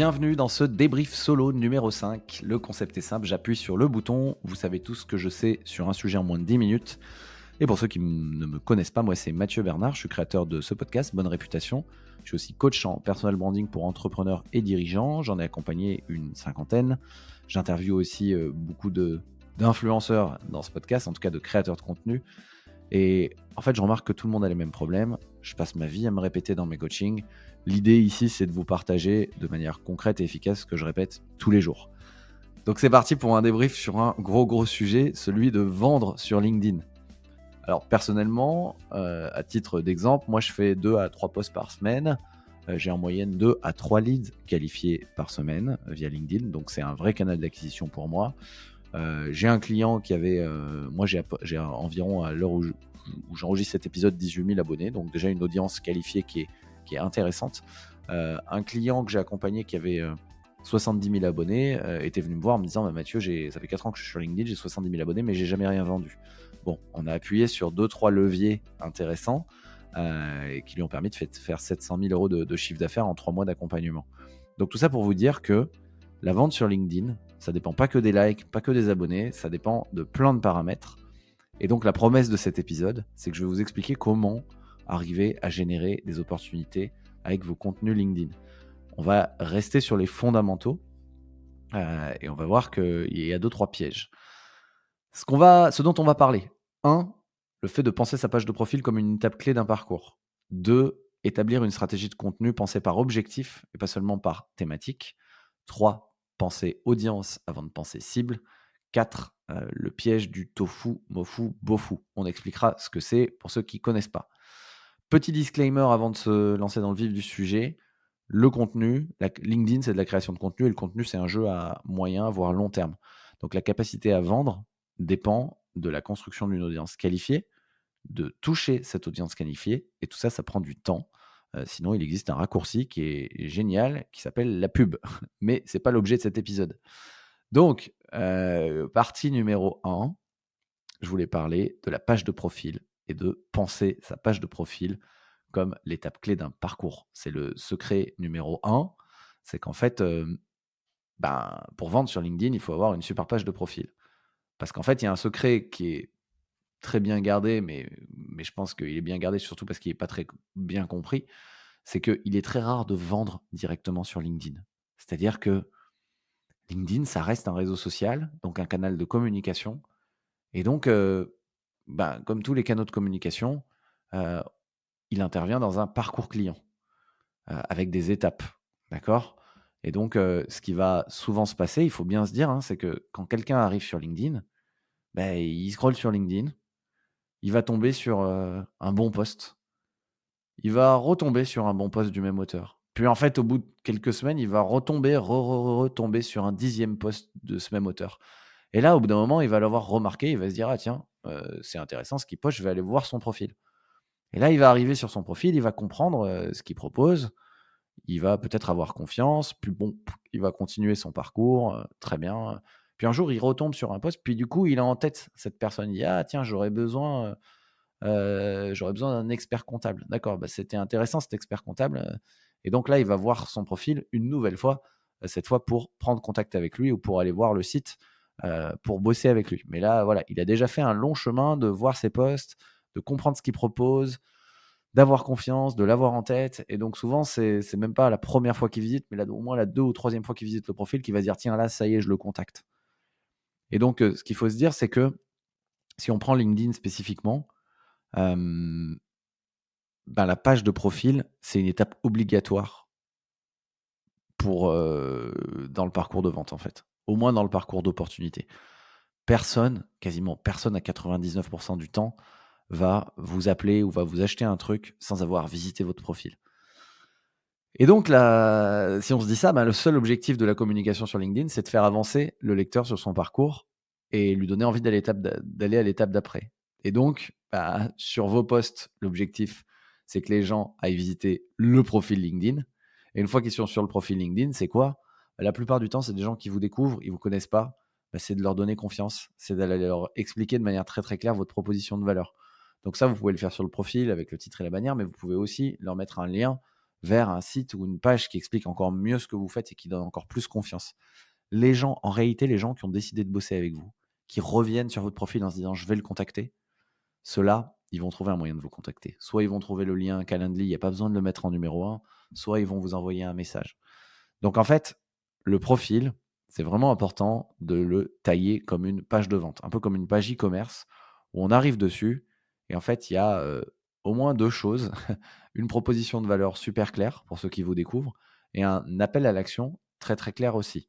Bienvenue dans ce débrief solo numéro 5. Le concept est simple, j'appuie sur le bouton, vous savez tout ce que je sais sur un sujet en moins de 10 minutes. Et pour ceux qui ne me connaissent pas, moi c'est Mathieu Bernard, je suis créateur de ce podcast, Bonne Réputation. Je suis aussi coach en personal branding pour entrepreneurs et dirigeants, j'en ai accompagné une cinquantaine. J'interviewe aussi beaucoup d'influenceurs dans ce podcast, en tout cas de créateurs de contenu. Et en fait, je remarque que tout le monde a les mêmes problèmes. Je passe ma vie à me répéter dans mes coachings. L'idée ici, c'est de vous partager de manière concrète et efficace ce que je répète tous les jours. Donc c'est parti pour un débrief sur un gros sujet, celui de vendre sur LinkedIn. Alors personnellement, à titre d'exemple, moi je fais 2 à 3 posts par semaine. J'ai en moyenne 2 à 3 leads qualifiés par semaine via LinkedIn. Donc c'est un vrai canal d'acquisition pour moi. J'ai un client qui avait, moi j'ai environ à l'heure où j'enregistre cet épisode 18 000 abonnés, donc déjà une audience qualifiée qui est intéressante. Un client que j'ai accompagné qui avait 70 000 abonnés était venu me voir en me disant bah, Mathieu, ça fait 4 ans que je suis sur LinkedIn, j'ai 70 000 abonnés mais j'ai jamais rien vendu. Bon, on a appuyé sur 2-3 leviers intéressants et qui lui ont permis de faire 700 000 euros de chiffre d'affaires en 3 mois d'accompagnement. Donc tout ça pour vous dire que la vente sur LinkedIn, ça dépend pas que des likes, pas que des abonnés, ça dépend de plein de paramètres. Et donc la promesse de cet épisode, c'est que je vais vous expliquer comment arriver à générer des opportunités avec vos contenus LinkedIn. On va rester sur les fondamentaux et on va voir qu'il y a 2-3 pièges. Ce dont on va parler. 1, le fait de penser sa page de profil comme une étape clé d'un parcours. 2, établir une stratégie de contenu pensée par objectif et pas seulement par thématique. 3, penser audience avant de penser cible. 4, le piège du tofu, mofu, bofu. On expliquera ce que c'est pour ceux qui ne connaissent pas. Petit disclaimer avant de se lancer dans le vif du sujet. Le contenu, LinkedIn, c'est de la création de contenu et le contenu, c'est un jeu à moyen, voire long terme. Donc la capacité à vendre dépend de la construction d'une audience qualifiée, de toucher cette audience qualifiée et tout ça, ça prend du temps. Sinon, il existe un raccourci qui est génial qui s'appelle la pub. Mais ce n'est pas l'objet de cet épisode. Donc, partie numéro 1, je voulais parler de la page de profil et de penser sa page de profil comme l'étape clé d'un parcours. C'est le secret numéro 1, c'est qu'en fait, pour vendre sur LinkedIn, il faut avoir une super page de profil. Parce qu'en fait, il y a un secret qui est très bien gardé, mais je pense qu'il est bien gardé surtout parce qu'il n'est pas très bien compris, c'est qu'il est très rare de vendre directement sur LinkedIn. C'est-à-dire que LinkedIn, ça reste un réseau social, donc un canal de communication. Et donc, comme tous les canaux de communication, heu, il intervient dans un parcours client, avec des étapes, d'accord? Et donc, ce qui va souvent se passer, il faut bien se dire, hein, c'est que quand quelqu'un arrive sur LinkedIn, il scrolle sur LinkedIn, il va tomber sur, un bon post. Il va retomber sur un bon post du même auteur. Puis en fait, au bout de quelques semaines, il va retomber, retomber sur un 10e post de ce même auteur. Et là, au bout d'un moment, il va l'avoir remarqué, il va se dire: «Ah tiens, c'est intéressant ce qu'il poste, je vais aller voir son profil». Et là, il va arriver sur son profil, il va comprendre, ce qu'il propose, il va peut-être avoir confiance, puis bon, il va continuer son parcours, très bien. Puis un jour, il retombe sur un post, puis du coup, il a en tête cette personne. Il dit: «Ah tiens, j'aurais besoin d'un expert comptable». D'accord, c'était intéressant cet expert comptable, et donc là, il va voir son profil une nouvelle fois, cette fois pour prendre contact avec lui ou pour aller voir le site, pour bosser avec lui. Mais là, voilà, il a déjà fait un long chemin de voir ses posts, de comprendre ce qu'il propose, d'avoir confiance, de l'avoir en tête. Et donc souvent, c'est même pas la première fois qu'il visite, mais au moins la 2 ou 3e fois qu'il visite le profil, qu'il va se dire: «Tiens, là, ça y est, je le contacte». Et donc, ce qu'il faut se dire, c'est que si on prend LinkedIn spécifiquement, hem, la page de profil, c'est une étape obligatoire pour, dans le parcours de vente, en fait. Au moins dans le parcours d'opportunité. Personne, quasiment personne à 99 du temps, va vous appeler ou va vous acheter un truc sans avoir visité votre profil. Et donc là, si on se dit ça, le seul objectif de la communication sur LinkedIn, c'est de faire avancer le lecteur sur son parcours et lui donner envie d'aller à l'étape d'après. Et donc, sur vos posts, l'objectif, c'est que les gens aillent visiter le profil LinkedIn. Et une fois qu'ils sont sur le profil LinkedIn, c'est quoi? La plupart du temps, c'est des gens qui vous découvrent, ils vous connaissent pas. C'est de leur donner confiance, c'est d'aller leur expliquer de manière très, très claire votre proposition de valeur. Donc ça, vous pouvez le faire sur le profil avec le titre et la bannière, mais vous pouvez aussi leur mettre un lien vers un site ou une page qui explique encore mieux ce que vous faites et qui donne encore plus confiance. En réalité, les gens qui ont décidé de bosser avec vous, qui reviennent sur votre profil en se disant: «Je vais le contacter», ceux-là, ils vont trouver un moyen de vous contacter. Soit ils vont trouver le lien Calendly, il y a pas besoin de le mettre en numéro un, soit ils vont vous envoyer un message. Donc en fait, le profil, c'est vraiment important de le tailler comme une page de vente, un peu comme une page e-commerce où on arrive dessus et en fait, il y a, au moins 2 choses. Une proposition de valeur super claire pour ceux qui vous découvrent et un appel à l'action très, très clair aussi.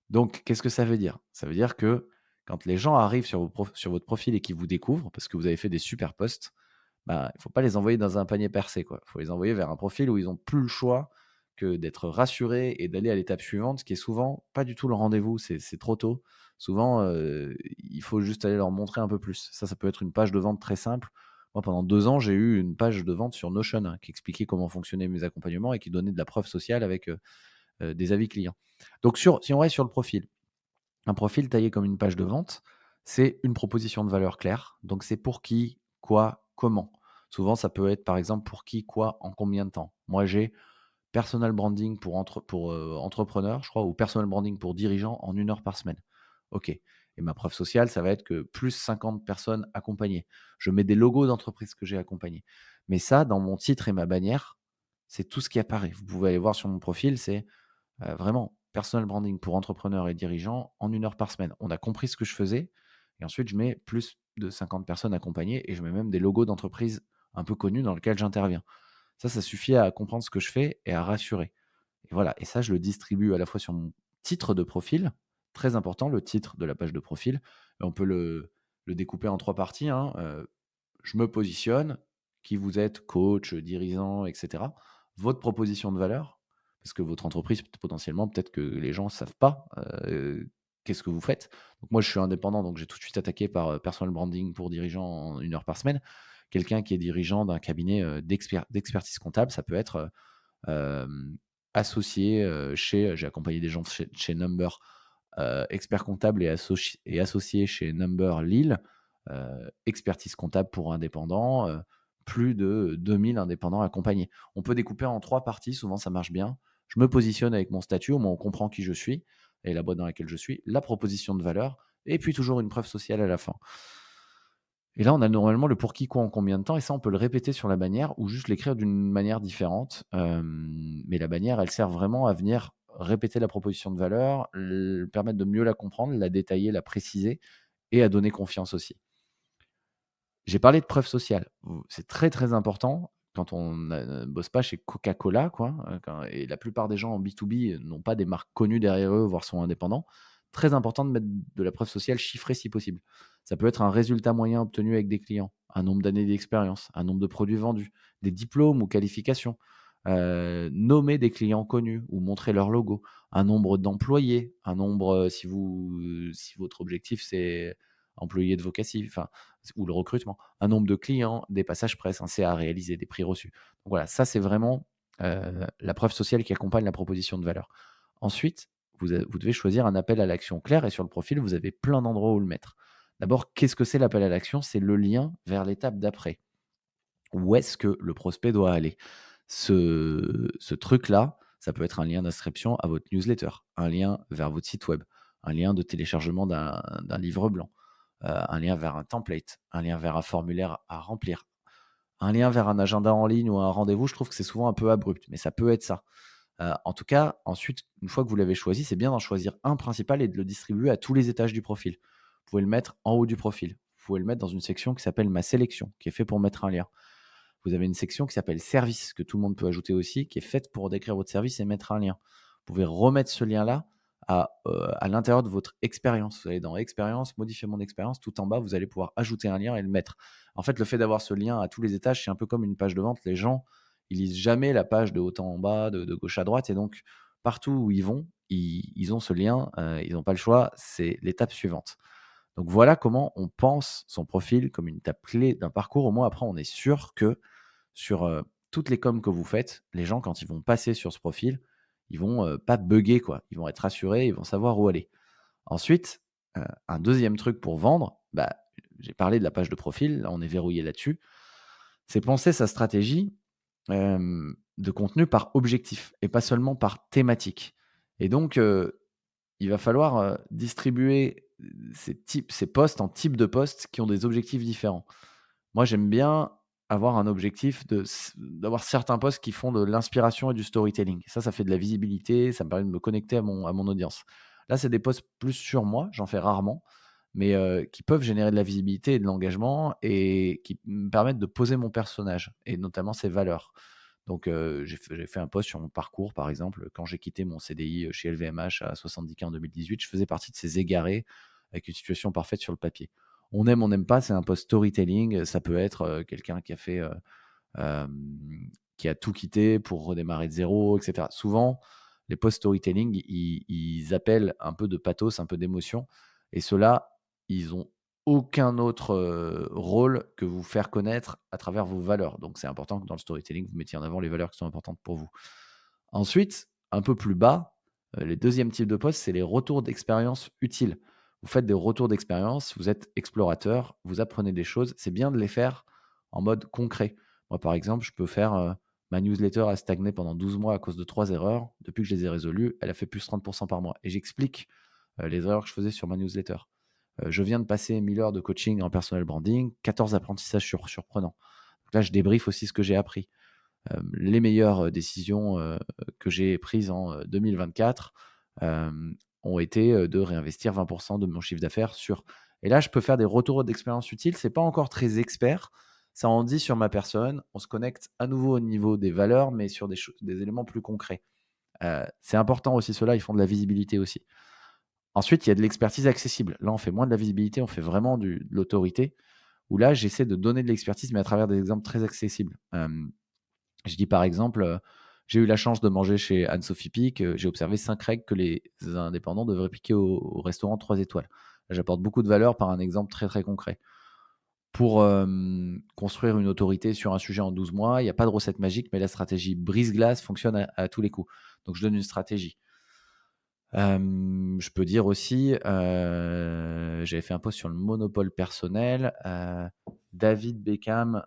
Donc qu'est-ce que ça veut dire? Ça veut dire que quand les gens arrivent sur votre profil et qu'ils vous découvrent parce que vous avez fait des super posts, bah, il faut pas les envoyer dans un panier percé, quoi. Il faut les envoyer vers un profil où ils ont plus le choix que d'être rassurés et d'aller à l'étape suivante, ce qui est souvent pas du tout le rendez-vous, c'est trop tôt. Souvent, il faut juste aller leur montrer un peu plus. Ça peut être une page de vente très simple. Moi, pendant 2 ans, j'ai eu une page de vente sur Notion, hein, qui expliquait comment fonctionnaient mes accompagnements et qui donnait de la preuve sociale avec, des avis clients. Donc si on reste sur le profil, un profil taillé comme une page de vente, c'est une proposition de valeur claire. Donc c'est pour qui, quoi, comment. Souvent, ça peut être par exemple pour qui, quoi, en combien de temps. Moi, j'ai personal branding pour entrepreneur, je crois, ou personal branding pour dirigeant en 1 heure par semaine. OK. Et ma preuve sociale, ça va être que plus 50 personnes accompagnées. Je mets des logos d'entreprises que j'ai accompagnées. Mais ça, dans mon titre et ma bannière, c'est tout ce qui apparaît. Vous pouvez aller voir sur mon profil, c'est vraiment, personal branding pour entrepreneurs et dirigeants en 1 heure par semaine. On a compris ce que je faisais et ensuite je mets plus de 50 personnes accompagnées et je mets même des logos d'entreprises un peu connues dans lesquelles j'interviens. Ça suffit à comprendre ce que je fais et à rassurer. Et voilà, et ça, je le distribue à la fois sur mon titre de profil, très important, le titre de la page de profil. Et on peut le découper en 3 parties, hein, je me positionne, qui vous êtes, coach, dirigeant, et cetera. Votre proposition de valeur, parce que votre entreprise, potentiellement, peut-être que les gens ne savent pas, qu'est-ce que vous faites. Donc moi, je suis indépendant, donc j'ai tout de suite attaqué par, personal branding pour dirigeants en 1 heure par semaine. Quelqu'un qui est dirigeant d'un cabinet, d'expertise comptable, ça peut être, associé, j'ai accompagné des gens chez Number, expert comptable et associé chez Number Lille, expertise comptable pour indépendants, plus de 2 000 indépendants accompagnés. On peut découper en 3 parties, souvent ça marche bien. Je me positionne avec mon statut, au moins on comprend qui je suis et la boîte dans laquelle je suis, la proposition de valeur et puis toujours une preuve sociale à la fin. Et là, on a normalement le pour qui, quoi, en combien de temps et ça, on peut le répéter sur la bannière ou juste l'écrire d'une manière différente. Mais la bannière, elle sert vraiment à venir répéter la proposition de valeur, permettre de mieux la comprendre, la détailler, la préciser et à donner confiance aussi. J'ai parlé de preuve sociale. C'est très, très important quand on bosse pas chez Coca-Cola, quoi, et la plupart des gens en B2B n'ont pas des marques connues derrière eux, voire sont indépendants. Très important de mettre de la preuve sociale chiffrée si possible. Ça peut être un résultat moyen obtenu avec des clients, un nombre d'années d'expérience, un nombre de produits vendus, des diplômes ou qualifications, nommer des clients connus ou montrer leur logo, un nombre d'employés, un nombre, si votre objectif c'est employés de vocatif, enfin ou le recrutement, un nombre de clients, des passages presse, un CA réalisé, des prix reçus. Donc voilà, ça c'est vraiment, la preuve sociale qui accompagne la proposition de valeur. Ensuite, vous devez choisir un appel à l'action clair et sur le profil, vous avez plein d'endroits où le mettre. D'abord, qu'est-ce que c'est l'appel à l'action? C'est le lien vers l'étape d'après. Où est-ce que le prospect doit aller? Ce truc-là, ça peut être un lien d'inscription à votre newsletter, un lien vers votre site web, un lien de téléchargement d'un livre blanc, un lien vers un template, un lien vers un formulaire à remplir, un lien vers un agenda en ligne ou un rendez-vous. Je trouve que c'est souvent un peu abrupt, mais ça peut être ça. En tout cas, ensuite, une fois que vous l'avez choisi, c'est bien d'en choisir un principal et de le distribuer à tous les étages du profil. Vous pouvez le mettre en haut du profil. Vous pouvez le mettre dans une section qui s'appelle Ma sélection, qui est fait pour mettre un lien. Vous avez une section qui s'appelle Service, que tout le monde peut ajouter aussi, qui est faite pour décrire votre service et mettre un lien. Vous pouvez remettre ce lien-là à l'intérieur de votre expérience. Vous allez dans Expérience, Modifier mon expérience, tout en bas, vous allez pouvoir ajouter un lien et le mettre. En fait, le fait d'avoir ce lien à tous les étages, c'est un peu comme une page de vente. Les gens, ils lisent jamais la page de haut en bas, de gauche à droite, et donc partout où ils vont, ils ont ce lien, ils n'ont pas le choix, c'est l'étape suivante. Donc voilà comment on pense son profil comme une étape clé d'un parcours. Au moins, après, on est sûr que sur, toutes les coms que vous faites, les gens, quand ils vont passer sur ce profil, ils vont, pas bugger, quoi. Ils vont être rassurés, ils vont savoir où aller. Ensuite, un deuxième truc pour vendre, bah, j'ai parlé de la page de profil, là, on est verrouillé là-dessus. C'est penser sa stratégie, de contenu par objectif et pas seulement par thématique. Et donc, il va falloir, distribuer, ces posts en types de posts qui ont des objectifs différents. Moi, j'aime bien avoir un objectif d'avoir certains posts qui font de l'inspiration et du storytelling. Ça fait de la visibilité, ça me permet de me connecter à mon audience. Là, c'est des posts plus sur moi, j'en fais rarement, mais qui peuvent générer de la visibilité et de l'engagement et qui me permettent de poser mon personnage et notamment ses valeurs. Donc, j'ai fait un post sur mon parcours, par exemple, quand j'ai quitté mon CDI, chez LVMH à 70K en 2018, je faisais partie de ces égarés avec une situation parfaite sur le papier. On n'aime pas, c'est un post storytelling, ça peut être, quelqu'un qui a fait, qui a tout quitté pour redémarrer de zéro, et cetera. Souvent, les posts storytelling, ils appellent un peu de pathos, un peu d'émotion et ceux-là, ils ont aucun autre, rôle que vous faire connaître à travers vos valeurs. Donc c'est important que dans le storytelling, vous mettiez en avant les valeurs qui sont importantes pour vous. Ensuite, un peu plus bas, les 2e types de posts, c'est les retours d'expérience utiles. Vous faites des retours d'expérience, vous êtes explorateur, vous apprenez des choses. C'est bien de les faire en mode concret. Moi, par exemple, je peux faire, ma newsletter a stagné pendant 12 mois à cause de 3 erreurs. Depuis que je les ai résolues, elle a fait plus 30 par mois et j'explique, les erreurs que je faisais sur ma newsletter. Je viens de passer 1000 heures de coaching en personal branding, 14 apprentissages surprenants. Donc là, je débriefe aussi ce que j'ai appris. Les meilleures décisions que j'ai prises en 2024 ont été de réinvestir 20% de mon chiffre d'affaires sur. Et là, je peux faire des retours d'expérience utiles. C'est pas encore très expert. Ça en dit sur ma personne. On se connecte à nouveau au niveau des valeurs, mais sur des éléments plus concrets. C'est important aussi, ceux-là, ils font de la visibilité aussi. Ensuite, il y a de l'expertise accessible. Là, on fait moins de la visibilité, on fait vraiment de l'autorité, où là, j'essaie de donner de l'expertise, mais à travers des exemples très accessibles. Je dis par exemple, j'ai eu la chance de manger chez Anne-Sophie Pic, j'ai observé 5 règles que les indépendants devraient appliquer au restaurant 3 étoiles. J'apporte beaucoup de valeur par un exemple très, très concret. Pour, construire une autorité sur un sujet en 12 mois, il y a pas de recette magique, mais la stratégie brise-glace fonctionne à tous les coups. Donc je donne une stratégie. Je peux dire aussi, j'avais fait un post sur le monopole personnel. David Beckham,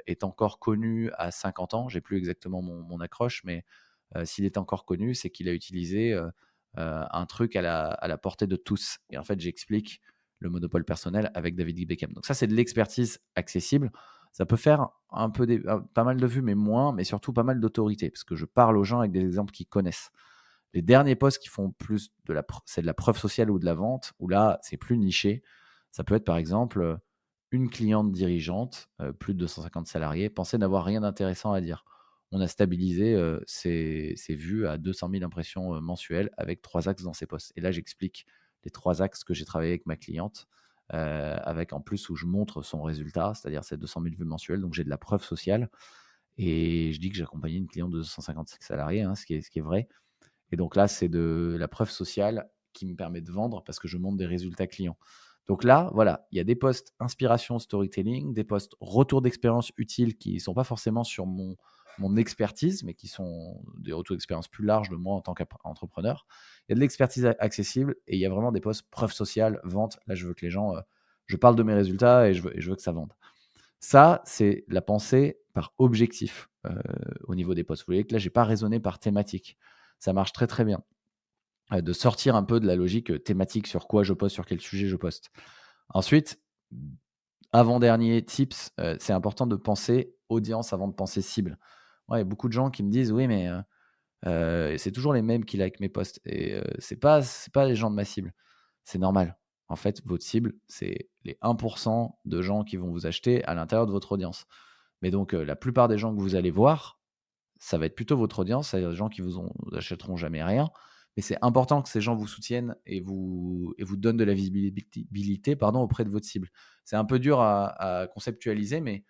est encore connu à 50 ans. J'ai plus exactement mon accroche, mais s'il est encore connu, c'est qu'il a utilisé, un truc à la portée de tous et en fait, j'explique le monopole personnel avec David Beckham. Donc ça, c'est de l'expertise accessible. Ça peut faire un peu pas mal de vues, mais moins, mais surtout pas mal d'autorité parce que je parle aux gens avec des exemples qu'ils connaissent. Les derniers posts qui font plus c'est de la preuve sociale ou de la vente, où là, c'est plus niché. Ça peut être par exemple, une cliente dirigeante, plus de 250 salariés, pensait n'avoir rien d'intéressant à dire. On a stabilisé, ses vues à 200 000 impressions, mensuelles avec 3 axes dans ses posts. Et là, j'explique les 3 axes que j'ai travaillé avec ma cliente, avec en plus où je montre son résultat, c'est-à-dire ces 200 000 vues mensuelles. Donc j'ai de la preuve sociale et je dis que j'accompagnais une cliente de 255 salariés, hein, ce qui est vrai. Et donc là, c'est de la preuve sociale qui me permet de vendre parce que je montre des résultats clients. Donc là, voilà, il y a des posts inspiration storytelling, des posts retour d'expérience utiles qui ne sont pas forcément sur mon expertise, mais qui sont des retours d'expérience plus larges de moi en tant qu'entrepreneur. Il y a de l'expertise accessible et il y a vraiment des posts preuve sociale, vente. Là, je veux que les gens, je parle de mes résultats et je veux que ça vende. Ça, c'est la pensée par objectif, au niveau des posts. Vous voyez que là, j'ai pas raisonné par thématique. Ça marche très, très bien, de sortir un peu de la logique, thématique sur quoi je poste, sur quel sujet je poste. Ensuite, avant-dernier tips, c'est important de penser audience avant de penser cible. Moi, il y a beaucoup de gens qui me disent: «Oui, mais c'est toujours les mêmes qui like mes posts et c'est pas les gens de ma cible». C'est normal. En fait, votre cible, c'est les 1 de gens qui vont vous acheter à l'intérieur de votre audience. Mais donc, la plupart des gens que vous allez voir, ça va être plutôt votre audience, c'est-à-dire des gens qui vous achèteront jamais rien. Mais c'est important que ces gens vous soutiennent et vous donnent de la visibilité, pardon, auprès de votre cible. C'est un peu dur à conceptualiser, mais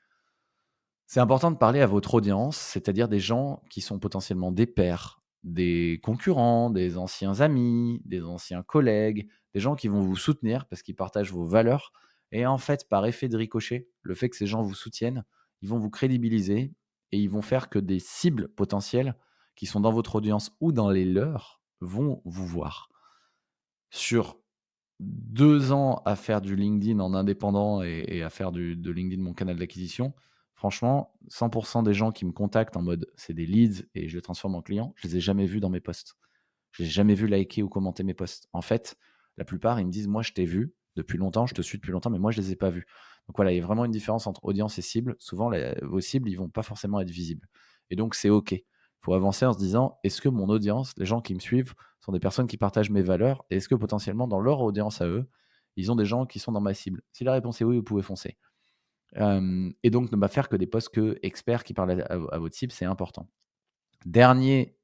c'est important de parler à votre audience, c'est-à-dire des gens qui sont potentiellement des pairs, des concurrents, des anciens amis, des anciens collègues, des gens qui vont vous soutenir parce qu'ils partagent vos valeurs. Et en fait, par effet de ricochet, le fait que ces gens vous soutiennent, ils vont vous crédibiliser et ils vont faire que des cibles potentielles qui sont dans votre audience ou dans les leurs vont vous voir. Sur 2 ans à faire du LinkedIn en indépendant et à faire de LinkedIn mon canal d'acquisition, franchement, 100% des gens qui me contactent en mode c'est des leads et je les transforme en clients, je les ai jamais vus dans mes posts. Je les ai jamais vus liker ou commenter mes posts. En fait, la plupart, ils me disent moi, je t'ai vu depuis longtemps, je te suis depuis longtemps, mais moi, je les ai pas vus. Donc voilà, il y a vraiment une différence entre audience et cible. Souvent, vos cibles, ils vont pas forcément être visibles. Et donc, c'est OK. Il faut avancer en se disant est-ce que mon audience, les gens qui me suivent, sont des personnes qui partagent mes valeurs et est-ce que potentiellement, dans leur audience à eux, ils ont des gens qui sont dans ma cible? Si la réponse est oui, vous pouvez foncer. Et donc, ne pas faire que des posts que experts qui parlent à votre cible, c'est important. Dernier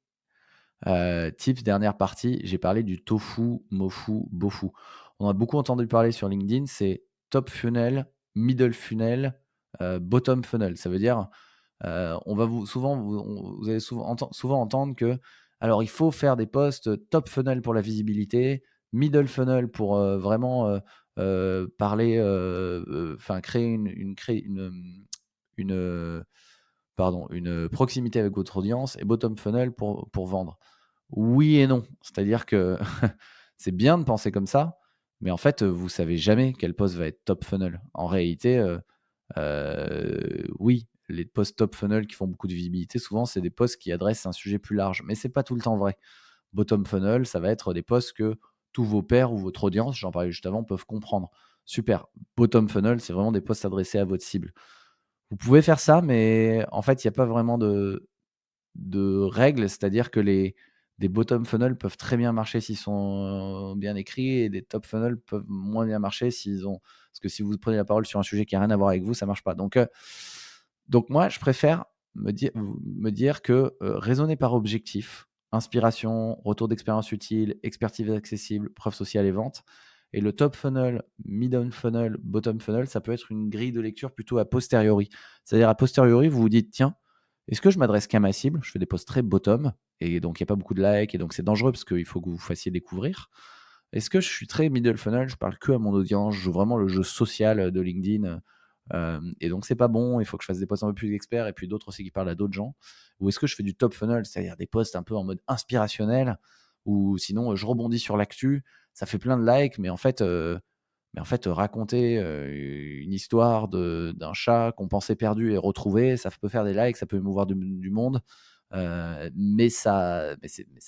tips, dernière partie, j'ai parlé du tofu, mofu, bofu. On a beaucoup entendu parler sur LinkedIn, c'est top funnel, middle funnel, bottom funnel. Ça veut dire, on va vous allez souvent entendre que, alors il faut faire des posts top funnel pour la visibilité, middle funnel pour, vraiment, parler, enfin créer une, une proximité avec votre audience et bottom funnel pour vendre. Oui et non. C'est-à-dire que c'est bien de penser comme ça, mais en fait, vous savez jamais quel post va être top funnel. En réalité, oui, les posts top funnel qui font beaucoup de visibilité, souvent, c'est des posts qui adressent un sujet plus large, mais c'est pas tout le temps vrai. Bottom funnel, ça va être des posts que tous vos pairs ou votre audience, j'en parlais juste avant, peuvent comprendre. Super. Bottom funnel, c'est vraiment des posts adressés à votre cible. Vous pouvez faire ça, mais en fait, il y a pas vraiment de règles, c'est-à-dire que des bottom funnel peuvent très bien marcher s'ils sont bien écrits et des top funnel peuvent moins bien marcher s'ils ont parce que si vous prenez la parole sur un sujet qui a rien à voir avec vous, ça marche pas. Donc moi, je préfère me dire que, raisonner par objectif, inspiration, retour d'expérience utile, expertise accessible, preuve sociale et vente et le top funnel, middle funnel, bottom funnel, ça peut être une grille de lecture plutôt a posteriori. C'est-à-dire a posteriori, vous vous dites: «Tiens, est-ce que je m'adresse qu'à ma cible?» Je fais des posts très bottom et donc il y a pas beaucoup de likes et donc c'est dangereux parce qu'il faut que vous vous fassiez découvrir. Est-ce que je suis très middle funnel? Je parle que à mon audience, je joue vraiment le jeu social, de LinkedIn, et donc c'est pas bon, il faut que je fasse des posts un peu plus experts et puis d'autres aussi qui parlent à d'autres gens. Ou est-ce que je fais du top funnel, c'est-à-dire des posts un peu en mode inspirationnel ou sinon, je rebondis sur l'actu, ça fait plein de likes mais en fait, raconter, une histoire d'un chat qu'on pensait perdu et retrouvé, ça peut faire des likes, ça peut émouvoir du monde, mais ça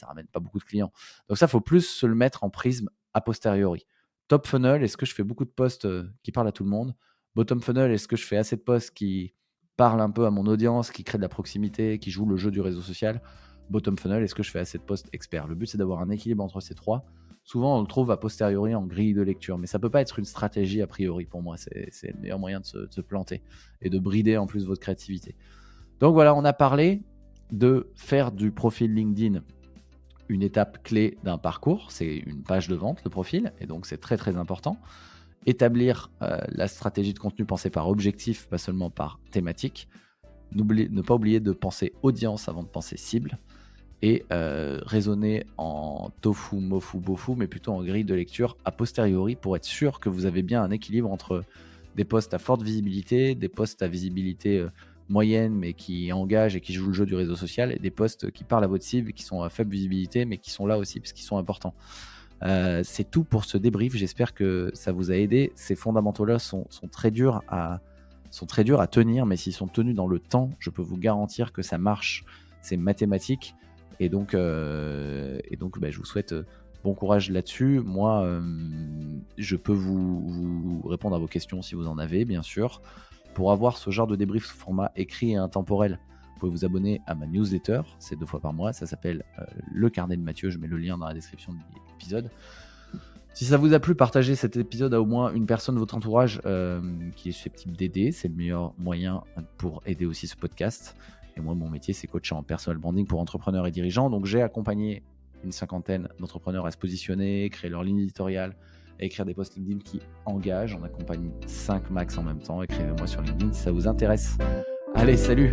ramène pas beaucoup de clients. Donc ça, faut plus se le mettre en prisme a posteriori. Top funnel, est-ce que je fais beaucoup de posts, qui parlent à tout le monde? Bottom funnel, est-ce que je fais assez de posts qui parlent un peu à mon audience, qui créent de la proximité, qui jouent le jeu du réseau social? Bottom funnel, est-ce que je fais assez de posts experts? Le but, c'est d'avoir un équilibre entre ces 3. Souvent, on le trouve a posteriori en grille de lecture, mais ça peut pas être une stratégie a priori pour moi. C'est le meilleur moyen de se planter et de brider en plus votre créativité. Donc voilà, on a parlé de faire du profil LinkedIn une étape clé d'un parcours. C'est une page de vente, le profil, et donc c'est très très important. Établir la stratégie de contenu pensée par objectif, pas seulement par thématique. Ne pas oublier de penser audience avant de penser cible et raisonner en tofu, mofu, bofu, mais plutôt en grille de lecture a posteriori pour être sûr que vous avez bien un équilibre entre des posts à forte visibilité, des posts à visibilité moyenne mais qui engagent et qui jouent le jeu du réseau social et des posts qui parlent à votre cible, qui sont à faible visibilité mais qui sont là aussi parce qu'ils sont importants. C'est tout pour ce débrief, j'espère que ça vous a aidé. Ces fondamentaux-là sont très durs à tenir, mais s'ils sont tenus dans le temps, je peux vous garantir que ça marche. C'est mathématique. Et donc, je vous souhaite bon courage là-dessus. Moi, je peux vous répondre à vos questions si vous en avez, bien sûr. Pour avoir ce genre de débrief sous format écrit et intemporel, vous pouvez vous abonner à ma newsletter. C'est 2 fois par mois. Ça s'appelle Le Carnet de Mathieu. Je mets le lien dans la description de l'épisode. Si ça vous a plu, partagez cet épisode à au moins une personne de votre entourage qui est susceptible d'aider. C'est le meilleur moyen pour aider aussi ce podcast. Et moi, mon métier, c'est coach en personal branding pour entrepreneurs et dirigeants. Donc, j'ai accompagné une 50aine d'entrepreneurs à se positionner, créer leur ligne éditoriale, et écrire des posts LinkedIn qui engagent. On accompagne 5 max en même temps. Écrivez-moi sur LinkedIn si ça vous intéresse. Allez, salut!